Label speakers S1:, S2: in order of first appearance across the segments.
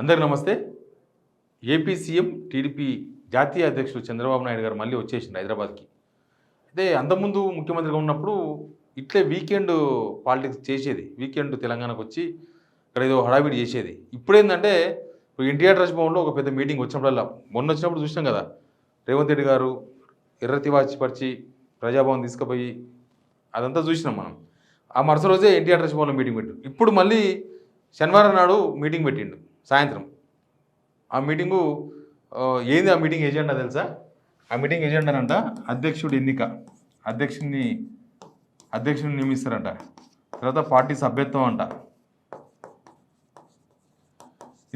S1: అందరికీ నమస్తే. AP CM TDP జాతీయ అధ్యక్షుడు చంద్రబాబు నాయుడు గారు మళ్ళీ వచ్చేసిండు హైదరాబాద్కి. అయితే అంతకుముందు ముఖ్యమంత్రిగా ఉన్నప్పుడు ఇట్లే వీకెండ్ పాలిటిక్స్ చేసేది. వీకెండ్ తెలంగాణకు వచ్చి ఇక్కడ ఏదో హడావిడి చేసేది. ఇప్పుడేంటంటే ఇప్పుడు ఎన్టీఆర్ రాజ్భవన్లో ఒక పెద్ద మీటింగ్ వచ్చినప్పుడల్లా, మొన్న వచ్చినప్పుడు చూసినాం కదా, రేవంత్ రెడ్డి గారు ఎర్రతివాచి పరిచి ప్రజాభవన్ తీసుకుపోయి అదంతా చూసినాం మనం. ఆ మరుసటి రోజే ఎన్టీఆర్ రాజ్భవన్లో మీటింగ్ పెట్టిండు. ఇప్పుడు మళ్ళీ శనివారం నాడు మీటింగ్ పెట్టిండు సాయంత్రం. ఆ మీటింగు ఏంది? ఆ మీటింగ్ ఎజెండా తెలుసా? ఆ మీటింగ్ ఎజెండానంట అధ్యక్షుడి ఎన్నిక, అధ్యక్షుడిని నియమిస్తారంట. తర్వాత పార్టీ సభ్యత్వం అంట.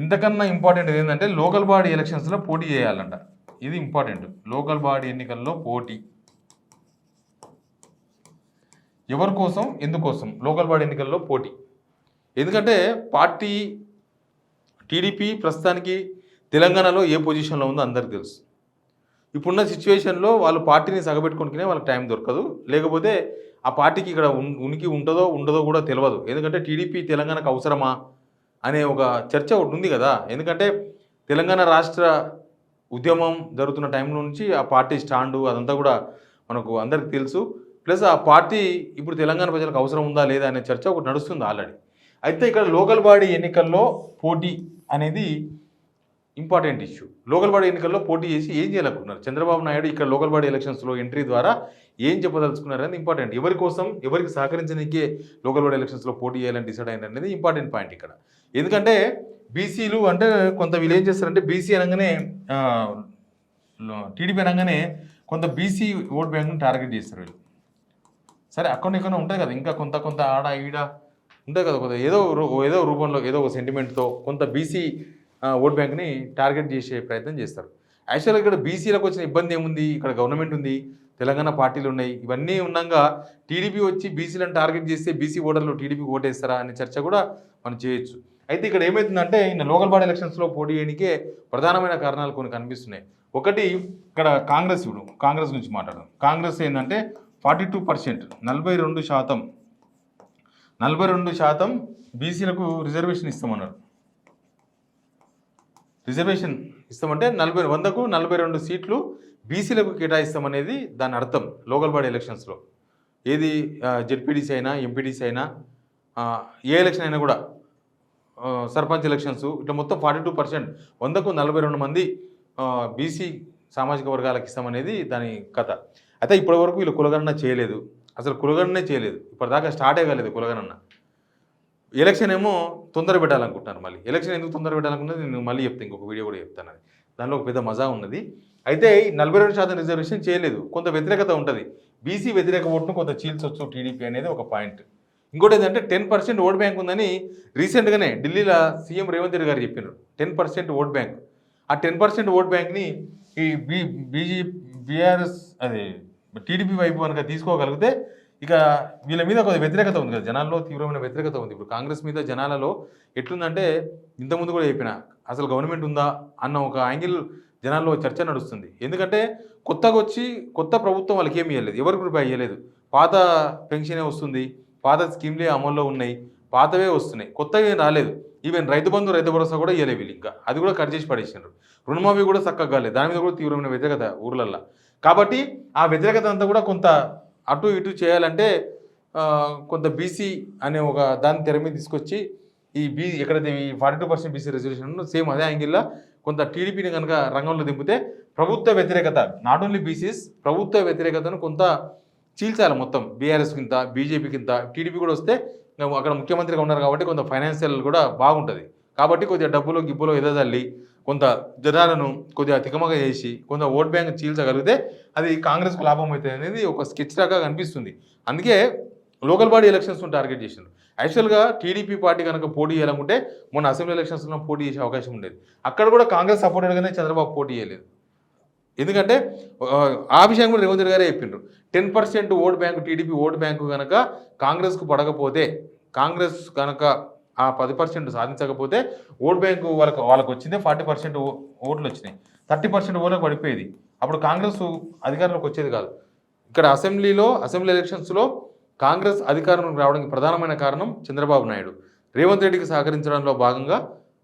S1: ఇంతకన్నా ఇంపార్టెంట్ ఏంటంటే లోకల్ బాడీ ఎలక్షన్స్లో పోటీ చేయాలంట. ఇది ఇంపార్టెంట్. లోకల్ బాడీ ఎన్నికల్లో పోటీ ఎవరి కోసం, ఎందుకోసం? లోకల్ బాడీ ఎన్నికల్లో పోటీ. ఎందుకంటే పార్టీ టీడీపీ ప్రస్తుతానికి తెలంగాణలో ఏ పొజిషన్లో ఉందో అందరికీ తెలుసు. ఇప్పుడున్న సిచ్యువేషన్లో వాళ్ళు పార్టీని సగబెట్టుకునే వాళ్ళకి టైం దొరకదు. లేకపోతే ఆ పార్టీకి ఇక్కడ ఉనికి ఉంటుందో ఉండదో కూడా తెలియదు. ఎందుకంటే టీడీపీ తెలంగాణకు అవసరమా అనే ఒక చర్చ ఒకటి ఉంది కదా. ఎందుకంటే తెలంగాణ రాష్ట్ర ఉద్యమం జరుగుతున్న టైం నుంచి ఆ పార్టీ స్టాండు అదంతా కూడా మనకు అందరికీ తెలుసు. ప్లస్ ఆ పార్టీ ఇప్పుడు తెలంగాణ ప్రజలకు అవసరం ఉందా లేదా అనే చర్చ ఒకటి నడుస్తుంది ఆల్రెడీ. అయితే ఇక్కడ లోకల్ బాడీ ఎన్నికల్లో పోటీ అనేది ఇంపార్టెంట్ ఇష్యూ. లోకల్ బాడీ ఎన్నికల్లో పోటీ చేసి ఏం చేయాలనుకున్నారు చంద్రబాబు నాయుడు? ఇక్కడ లోకల్ బాడీ ఎలక్షన్స్లో ఎంట్రీ ద్వారా ఏం చెప్పదలుచుకున్నారు అనేది ఇంపార్టెంట్. ఎవరి కోసం, ఎవరికి సహకరించడానికే లోకల్ బాడీ ఎలక్షన్స్లో పోటీ చేయాలని డిసైడ్ అయ్యారు అనేది ఇంపార్టెంట్ పాయింట్ ఇక్కడ. ఎందుకంటే బీసీలు అంటే కొంత వీళ్ళు ఏం చేస్తారంటే బీసీ అనగానే టీడీపీ అనగానే కొంత బీసీ ఓట్ బ్యాంక్ను టార్గెట్ చేస్తారు వీళ్ళు. సరే అక్కడ ఇక్కడ ఉంటాయి కదా, ఇంకా కొంత ఆడ ఈడ ఉంటాయి కదా, కొంత ఏదో రూపంలో ఏదో ఒక సెంటిమెంట్తో కొంత బీసీ ఓట్ బ్యాంక్ని టార్గెట్ చేసే ప్రయత్నం చేస్తారు. యాక్చువల్గా ఇక్కడ బీసీలకు వచ్చిన ఇబ్బంది ఏముంది? ఇక్కడ గవర్నమెంట్ ఉంది, తెలంగాణ పార్టీలు ఉన్నాయి, ఇవన్నీ ఉన్నాగా టీడీపీ వచ్చి బీసీలను టార్గెట్ చేస్తే బీసీ ఓటర్లు టీడీపీకి ఓటేస్తారా అనే చర్చ కూడా మనం చేయొచ్చు. అయితే ఇక్కడ ఏమవుతుందంటే ఈయన లోకల్ బాడీ ఎలక్షన్స్లో పోటీ చేయడానికే ప్రధానమైన కారణాలు కొన్ని కనిపిస్తున్నాయి. ఒకటి, ఇక్కడ కాంగ్రెస్ గురించి మాట్లాడడం. కాంగ్రెస్ ఏంటంటే 42%, 42% బీసీలకు రిజర్వేషన్ ఇస్తామన్నారు. రిజర్వేషన్ ఇస్తామంటే 100కు 42 సీట్లు బీసీలకు కేటాయిస్తామనేది దాని అర్థం లోకల్ బాడీ ఎలక్షన్స్లో. ఏది జెడ్పీటీసీ అయినా, ఎంపీటీసీ అయినా, ఏ ఎలక్షన్ అయినా కూడా, సర్పంచ్ ఎలక్షన్స్ ఇట్లా మొత్తం 42%, 100కు 42 మంది బీసీ సామాజిక వర్గాలకు ఇస్తామనేది దాని కథ. అయితే ఇప్పటివరకు వీళ్ళు కులగణన చేయలేదు, అసలు కులగణనే చేయలేదు, ఇప్పటిదాకా స్టార్టే కాలేదు కులగణన. ఎలక్షన్ ఏమో తొందర పెట్టాలనుకుంటున్నారు. మళ్ళీ ఎలక్షన్ ఎందుకు తొందర పెట్టాలనుకున్నది నేను మళ్ళీ చెప్తాను, ఇంకొక వీడియో కూడా చెప్తాను. అది దానిలో ఒక పెద్ద మజా ఉన్నది. అయితే 42% రిజర్వేషన్ చేయలేదు, కొంత వ్యతిరేకత ఉంటుంది. బీసీ వ్యతిరేక ఓటును కొంత చీల్చొచ్చు టీడీపీ అనేది ఒక పాయింట్. ఇంకోటి ఏంటంటే 10% ఓట్ బ్యాంక్ ఉందని రీసెంట్గానే ఢిల్లీలో సీఎం రేవంత్ రెడ్డి గారు చెప్పినారు. 10% ఓట్ బ్యాంక్. ఆ 10% ఓట్ బ్యాంక్ని ఈ బీఆర్ఎస్ అదే టీడీపీ వైపు కనుక తీసుకోగలిగితే ఇక వీళ్ళ మీద కొంత వ్యతిరేకత ఉంది కదా, జనాల్లో తీవ్రమైన వ్యతిరేకత ఉంది. ఇప్పుడు కాంగ్రెస్ మీద జనాలలో ఎట్లుందంటే, ఇంతకుముందు కూడా చెప్పిన అసలు గవర్నమెంట్ ఉందా అన్న ఒక యాంగిల్ జనాల్లో చర్చ నడుస్తుంది. ఎందుకంటే కొత్తగా వచ్చి కొత్త ప్రభుత్వం వాళ్ళకి ఏమి ఇవ్వలేదు, ఎవరికి రూపాయి ఇవ్వలేదు. పాత పెన్షనే వస్తుంది, పాత స్కీమ్లే అమల్లో ఉన్నాయి, పాతవే వస్తున్నాయి, కొత్తగా ఏం రాలేదు. ఈవెన్ రైతు బంధు, రైతు భరోసా కూడా ఇవ్వలేదు వీళ్ళు, ఇంకా అది కూడా కట్ చేసి పడేసినారు. రుణమాఫీ కూడా చక్కగా కాలేదు, దాని మీద కూడా తీవ్రమైన వ్యతిరేకత ఊర్లల్లో. కాబట్టి ఆ వ్యతిరేకత అంతా కూడా కొంత అటు ఇటు చేయాలంటే కొంత బీసీ అనే ఒక దాన్ని తెర మీద తీసుకొచ్చి ఈ ఎక్కడైతే ఈ 42% బీసీ రిజర్వేషన్ సేమ్ అదే యాంగిల్లో కొంత టీడీపీని కనుక రంగంలో దింపితే ప్రభుత్వ వ్యతిరేకత, నాట్ ఓన్లీ బీసీస్, ప్రభుత్వ వ్యతిరేకతను కొంత చీల్చాలి మొత్తం. బీఆర్ఎస్ కింద, బీజేపీ కింద టీడీపీ కూడా వస్తే అక్కడ ముఖ్యమంత్రిగా ఉన్నారు కాబట్టి కొంత ఫైనాన్షియల్ కూడా బాగుంటుంది. కాబట్టి కొద్దిగా డబ్బులో గిబ్బులో ఎదజల్లి కొంత జనాలను కొద్దిగా తికమగా చేసి కొంత ఓట్ బ్యాంక్ చీల్చగలిగితే అది కాంగ్రెస్కు లాభం అవుతుంది అనేది ఒక స్కెచ్ లాగా కనిపిస్తుంది. అందుకే లోకల్ బాడీ ఎలక్షన్స్ను టార్గెట్ చేసినారు. యాక్చువల్గా టీడీపీ పార్టీ కనుక పోటీ చేయాలనుకుంటే మొన్న అసెంబ్లీ ఎలక్షన్స్లో పోటీ చేసే అవకాశం ఉండేది. అక్కడ కూడా కాంగ్రెస్ సపోర్టెడ్గానే చంద్రబాబు పోటీ చేయలేదు. ఎందుకంటే ఆ విషయం కూడా రేవంత్ రెడ్డి గారే చెప్పిండ్రు. 10% vote bank, TDP vote bank కనుక కాంగ్రెస్కు పడకపోతే, కాంగ్రెస్ కనుక ఆ 10% సాధించకపోతే ఓట్ బ్యాంకు వాళ్ళకు వచ్చిందే 40% ఓట్లు వచ్చినాయి, 30% ఓట్లకు పడిపోయేది. అప్పుడు కాంగ్రెస్ అధికారంలోకి వచ్చేది కాదు. ఇక్కడ అసెంబ్లీ ఎలక్షన్స్లో కాంగ్రెస్ అధికారంలోకి రావడానికి ప్రధానమైన కారణం చంద్రబాబు నాయుడు. రేవంత్ రెడ్డికి సహకరించడంలో భాగంగా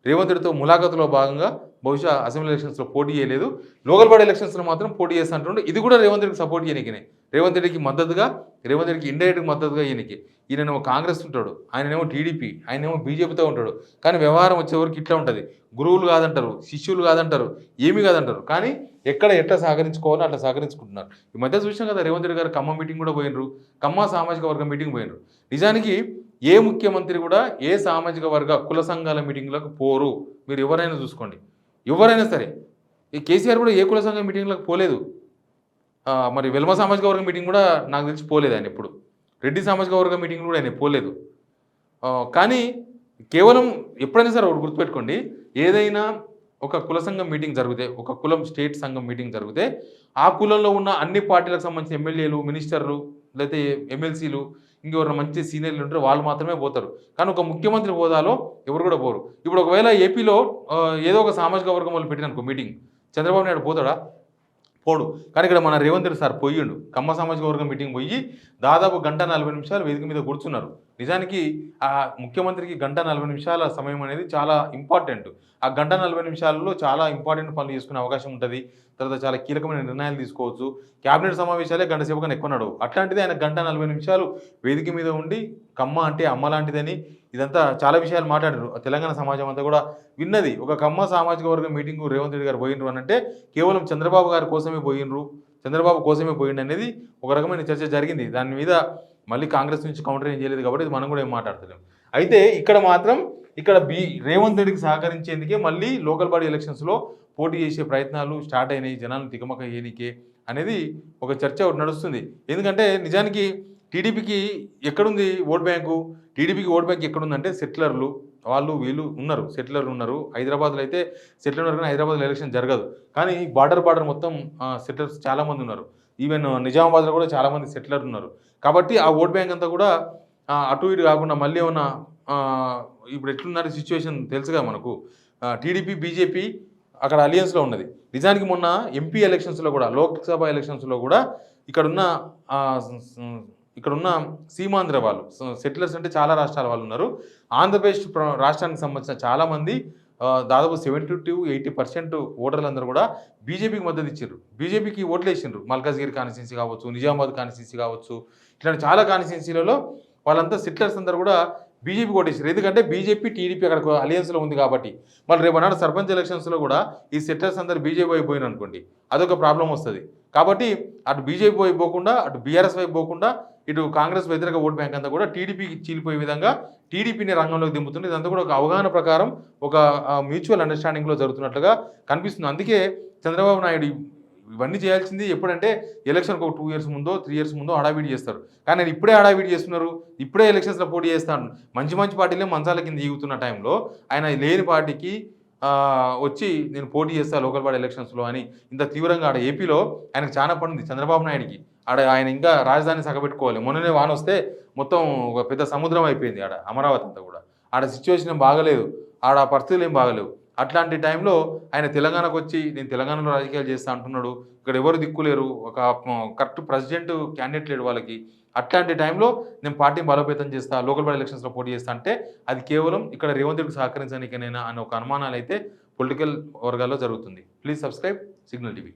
S1: రేవంత్ రెడ్డితో ములాఖతులో భాగంగా బహుశా అసెంబ్లీ ఎలక్షన్స్లో పోటీ చేయలేదు. లోకల్ బాడీ ఎలక్షన్స్లో మాత్రం పోటీ చేస్తా అంటుండే. ఇది కూడా రేవంత్ రెడ్డికి సపోర్ట్ చేయనికనే. రేవంత్ రెడ్డికి మద్దతుగా, రేవంత్ రెడ్డికి ఇండైరెక్ట్గా మద్దతుగా ఈయనకి. ఈయనేమో కాంగ్రెస్ ఉంటాడు, ఆయననేమో టీడీపీ, ఆయనేమో బీజేపీతో ఉంటాడు. కానీ వ్యవహారం వచ్చేవరకు ఇట్లా ఉంటుంది. గురువులు కాదంటారు, శిష్యులు కాదంటారు, ఏమీ కాదంటారు. కానీ ఎక్కడ ఎట్లా సహకరించుకోవాలో అట్లా సహకరించుకుంటున్నారు. ఈ మధ్య చూసినాం కదా, రేవంత్ రెడ్డి గారు ఖమ్మం మీటింగ్ కూడా పోయినరు, ఖమ్మం సామాజిక వర్గం మీటింగ్ పోయినరు. నిజానికి ఏ ముఖ్యమంత్రి కూడా ఏ సామాజిక వర్గ కుల సంఘాల మీటింగ్లకు పోరు. మీరు ఎవరైనా చూసుకోండి, ఎవరైనా సరే. ఈ కేసీఆర్ కూడా ఏ కుల సంఘం మీటింగ్లకు పోలేదు. మరి వెల్మ సామాజిక వర్గం మీటింగ్ కూడా నాకు తెలిసి పోలేదు ఆయన ఎప్పుడు. రెడ్డి సామాజిక వర్గ మీటింగ్ కూడా ఆయన పోలేదు. కానీ కేవలం ఎప్పుడైనా సరే ఒకటి గుర్తుపెట్టుకోండి, ఏదైనా ఒక కుల సంఘం మీటింగ్ జరిగితే, ఒక కులం స్టేట్ సంఘం మీటింగ్ జరిగితే, ఆ కులంలో ఉన్న అన్ని పార్టీలకు సంబంధించిన ఎమ్మెల్యేలు, మినిస్టర్లు, లేకపోతే ఎమ్మెల్సీలు, ఇంకెవరైనా మంచి సీనియర్లు ఉంటారు, వాళ్ళు మాత్రమే పోతారు. కానీ ఒక ముఖ్యమంత్రి హోదాలో ఎవరు కూడా పోరు. ఇప్పుడు ఒకవేళ ఏపీలో ఏదో ఒక సామాజిక వర్గం వాళ్ళు పెట్టిననుకో మీటింగ్, చంద్రబాబు నాయుడు పోతాడా? పోడు. కానీ ఇక్కడ మన రేవంత్ రెడ్డి సార్ పోయిండు. కమ్మ సామాజిక వర్గం మీటింగ్ పోయి దాదాపు 1:40 వేదిక మీద కూర్చున్నారు. నిజానికి ఆ ముఖ్యమంత్రికి 1:40 సమయం అనేది చాలా ఇంపార్టెంట్. ఆ 1:40 చాలా ఇంపార్టెంట్ పనులు చేసుకునే అవకాశం ఉంటుంది. తర్వాత చాలా కీలకమైన నిర్ణయాలు తీసుకోవచ్చు. క్యాబినెట్ సమావేశాలే గంట సేపు కన్నా ఎక్కువ నడవు. అట్లాంటిది ఆయన 1:40 వేదిక మీద ఉండి కమ్మ అంటే అమ్మ లాంటిదని ఇదంతా చాలా విషయాలు మాట్లాడారు. తెలంగాణ సమాజం అంతా కూడా విన్నది. ఒక కమ్మ సామాజిక వర్గం మీటింగు రేవంత్ రెడ్డి గారు పోయినరు అని అంటే కేవలం చంద్రబాబు గారి కోసమే పోయినరు, చంద్రబాబు కోసమే పోయిండు అనేది ఒక రకమైన చర్చ జరిగింది. దాని మీద మళ్ళీ కాంగ్రెస్ నుంచి కౌంటర్ ఏం చేయలేదు కాబట్టి ఇది మనం కూడా ఏం మాట్లాడతలేం. అయితే ఇక్కడ మాత్రం రేవంత్ రెడ్డికి సహకరించేందుకే మళ్ళీ లోకల్ బాడీ ఎలక్షన్స్లో పోటీ చేసే ప్రయత్నాలు స్టార్ట్ అయినాయి. జనాలను తికమక చేయనికే అనేది ఒక చర్చ ఒకటి నడుస్తుంది. ఎందుకంటే నిజానికి టీడీపీకి ఎక్కడుంది ఓట్ బ్యాంకు? టీడీపీకి ఓట్ బ్యాంక్ ఎక్కడుందంటే సెటిలర్లు, వాళ్ళు వీళ్ళు ఉన్నారు, సెటిలర్లు ఉన్నారు. హైదరాబాద్లో అయితే సెటిలర్ ఉన్నారు, కానీ హైదరాబాద్లో ఎలక్షన్ జరగదు. కానీ బార్డర్ మొత్తం సెటిలర్స్ చాలామంది ఉన్నారు. ఈవెన్ నిజామాబాద్లో కూడా చాలామంది సెటిలర్ ఉన్నారు. కాబట్టి ఆ ఓట్ బ్యాంక్ అంతా కూడా అటు ఇటు కాకుండా మళ్ళీ ఏమన్నా ఇప్పుడు ఎట్లున్నారు సిచ్యువేషన్ తెలుసుగా మనకు. టీడీపీ, బీజేపీ అక్కడ అలియన్స్లో ఉన్నది. నిజానికి మొన్న ఎంపీ ఎలక్షన్స్లో కూడా, లోక్సభ ఎలక్షన్స్లో కూడా ఇక్కడున్న సీమాంధ్ర వాళ్ళు, సెటిలర్స్ అంటే చాలా రాష్ట్రాల వాళ్ళు ఉన్నారు. ఆంధ్రప్రదేశ్ రాష్ట్రానికి సంబంధించిన చాలామంది దాదాపు 70 to 80% ఓటర్లందరూ కూడా బీజేపీకి మద్దతు ఇచ్చారు. బీజేపీకి ఓట్లు వేసిండ్రు. మల్కాజ్గిరి కాన్స్టిట్యున్సీ కావచ్చు, నిజామాబాద్ కాన్స్టిట్యున్సీ కావచ్చు, ఇట్లాంటి చాలా కాన్స్టిట్యున్సీలలో వాళ్ళంతా సెటిలర్స్ అందరూ కూడా బీజేపీ ఓటేసారు. ఎందుకంటే బీజేపీ, టీడీపీ అక్కడ అలియన్స్లో ఉంది కాబట్టి. మళ్ళీ రేపు అన్నాడు సర్పంచ్ ఎలక్షన్స్లో కూడా ఈ సెటిలర్స్ అందరూ బీజేపీ వైపు పోయిన అనుకోండి, అదొక ప్రాబ్లం వస్తుంది. కాబట్టి అటు బీజేపీ వైపు పోకుండా, అటు బీఆర్ఎస్ వైపు పోకుండా, ఇటు కాంగ్రెస్ వ్యతిరేక ఓట్ బ్యాంక్ అంతా కూడా టీడీపీకి చీలిపోయే విధంగా టీడీపీని రంగంలోకి దింపుతుంది. ఇదంతా కూడా ఒక అవగాహన ప్రకారం, ఒక మ్యూచువల్ అండర్స్టాండింగ్లో జరుగుతున్నట్లుగా కనిపిస్తుంది. అందుకే చంద్రబాబు నాయుడు ఇవన్నీ చేయాల్సింది ఎప్పుడంటే ఎలక్షన్కి ఒక 2 years ముందో 3 years ముందో హడావిడి చేస్తారు. కానీ నేను ఇప్పుడే హడావిడి చేస్తున్నారు, ఇప్పుడే ఎలక్షన్స్లో పోటీ చేస్తాను. మంచి పార్టీలే మంచాల కింద దిగుతున్న టైంలో ఆయన లేని పార్టీకి వచ్చి నేను పోటీ చేస్తాను లోకల్ బాడీ ఎలక్షన్స్లో అని ఇంత తీవ్రంగా ఆడ ఏపీలో ఆయనకు చాలా పడింది చంద్రబాబు నాయుడికి. ఆయన ఇంకా రాజధాని సగబెట్టుకోవాలి. మొన్ననే వాన వస్తే మొత్తం ఒక పెద్ద సముద్రం అయిపోయింది ఆడ అమరావతి అంతా కూడా. ఆడ సిచ్యువేషన్ ఏం బాగలేదు, ఆడ పరిస్థితులు ఏం బాగలేవు. అట్లాంటి టైంలో ఆయన తెలంగాణకు వచ్చి నేను తెలంగాణలో రాజకీయాలు చేస్తా అంటున్నాడు. ఇక్కడ ఎవరు దిక్కులేరు, ఒక కరెక్ట్ ప్రెసిడెంట్ క్యాండిడేట్ లేడు వాళ్ళకి. అట్లాంటి టైంలో నేను పార్టీని బలోపేతం చేస్తా, లోకల్ బాడీ ఎలక్షన్స్లో పోటీ చేస్తా అంటే అది కేవలం ఇక్కడ రేవంత్ రెడ్డికి సహకరించడానికైనా అనే ఒక అనుమానాలు అయితే పొలిటికల్ వర్గాల్లో జరుగుతుంది. Please subscribe signal TV.